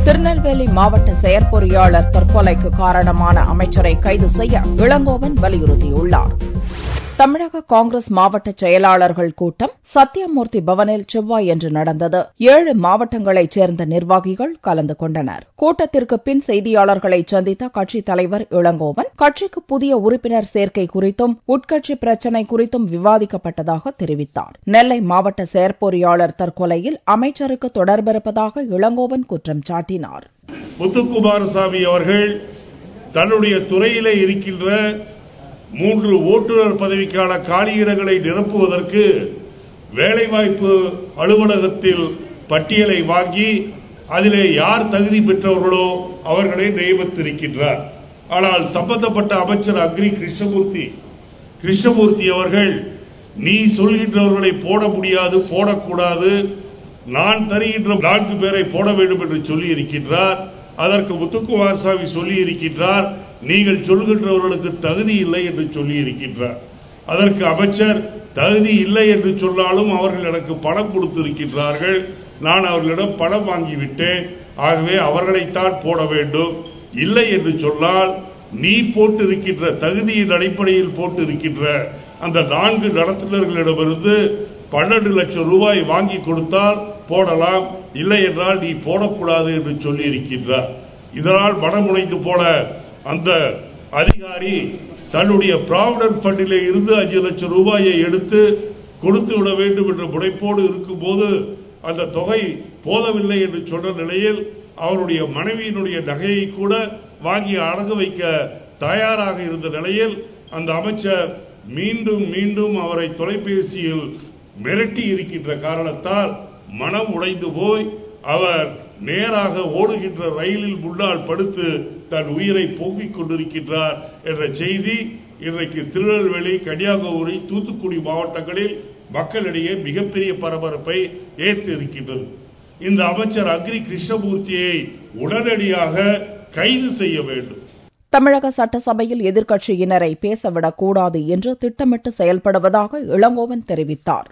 திருநெல்வேலி மாவட்ட செயற்பொறியாளர் தற்கொலைக்கு காரணமான அமைச்சரை கைது செய்ய இளங்கோவன் வலியுறுத்தியுள்ளார். தமிழக காங்கிரஸ் மாவட்ட செயலாளர்கள் கூட்டம் சத்தியமூர்த்தி பவனில் செவ்வாயன்று நடந்தது. 7 மாவட்டங்களைச் சேர்ந்த நிர்வாகிகள் கலந்து கொண்டனர். கூட்டத்திற்கு பின் செய்தியாளர்களை சந்தித்த கட்சித் தலைவர் இளங்கோவன் கட்சிக்கு புதிய உறுப்பினர் சேர்க்கை குறித்தும் உட்கட்சி பிரச்சினை குறித்தும் விவாதிக்கப்பட்டதாக தெரிவித்தார். நெல்லை மாவட்ட செயற்பொறியாளர் தற்கொலையில் அமைச்சருக்கு தொடர்பிருப்பதாக இளங்கோவன் குற்றம் சாட்டினார். முத்துக்குமாரசாமி அவர்கள் தன்னுடைய துறையிலே இருக்கின்ற 3 ஓட்டுநர் பதவிக்கான காலியிடங்களை நிரப்புவதற்கு வேலைவாய்ப்பு அலுவலகத்தில் பட்டியலை வாங்கி அதிலே யார் தகுதி பெற்றவர்களோ அவர்களை நியமித்திருக்கின்றார். ஆனால் சம்பந்தப்பட்ட அமைச்சர் அக்ரி கிருஷ்ணமூர்த்தி அவர்கள் நீ சொல்கின்றவர்களை போட முடியாது, போடக்கூடாது, நான் தருகின்ற 4 பேரை போட வேண்டும் என்று சொல்லி இருக்கின்றார். அதற்கு முத்துக்குமாரசாமி சொல்லி இருக்கின்றார், நீங்கள் சொல்கின்றவர்களுக்கு தகுதி இல்லை என்று சொல்லி இருக்கின்றார். அதற்கு அமைச்சர் தகுதி இல்லை என்று சொன்னாலும் அவர்கள் எனக்கு பணம் கொடுத்திருக்கின்றார்கள், நான் அவர்களிடம் பணம் வாங்கிவிட்டேன், ஆகவே அவர்களைத்தான் போட வேண்டும். இல்லை என்று சொன்னால் நீ போட்டு இருக்கின்ற தகுதியின் அடிப்படையில் போட்டு இருக்கின்ற அந்த 4 நடத்துனர்களிடமிருந்து 12 லட்சம் ரூபாய் வாங்கி கொடுத்தால் போடலாம், இல்லை என்றால் நீ போடக்கூடாது என்று சொல்லி இருக்கின்றார். இதனால் மனமுடைந்து போல அந்த அதிகாரி தன்னுடைய ப்ராவிடன்ட் ஃபண்டிலே இருந்து 5 லட்சம் ரூபாயை எடுத்து கொடுத்து விட வேண்டும் என்ற முனைப்போடு இருக்கும்போது அந்த தொகை போதவில்லை என்று சொன்ன நிலையில் அவருடைய மனைவியினுடைய நகையை கூட வாங்கி அடகு வைக்க தயாராக இருந்த நிலையில் அந்த அமைச்சர் மீண்டும் மீண்டும் அவரை தொலைபேசியில் மிரட்டி இருக்கின்ற காரணத்தால் மனம் உடைந்து போய் அவர் நேராக ஓடுகின்ற ரயிலில் முன்னால் படுத்து தன் உயிரை போக்கிக் கொண்டிருக்கின்றார் என்ற செய்தி இன்றைக்கு திருநெல்வேலி, கன்னியாகுமரி, தூத்துக்குடி மாவட்டங்களில் மக்களிடையே மிகப்பெரிய பரபரப்பை ஏற்று இருக்கின்றது. இந்த அமைச்சர் அக்ரி கிருஷ்ணமூர்த்தியை உடனடியாக கைது செய்ய வேண்டும். தமிழக சட்டசபையில் எதிர்க்கட்சியினரை பேசவிடக்கூடாது என்று திட்டமிட்டு செயல்படுவதாக இளங்கோவன் தெரிவித்தார்.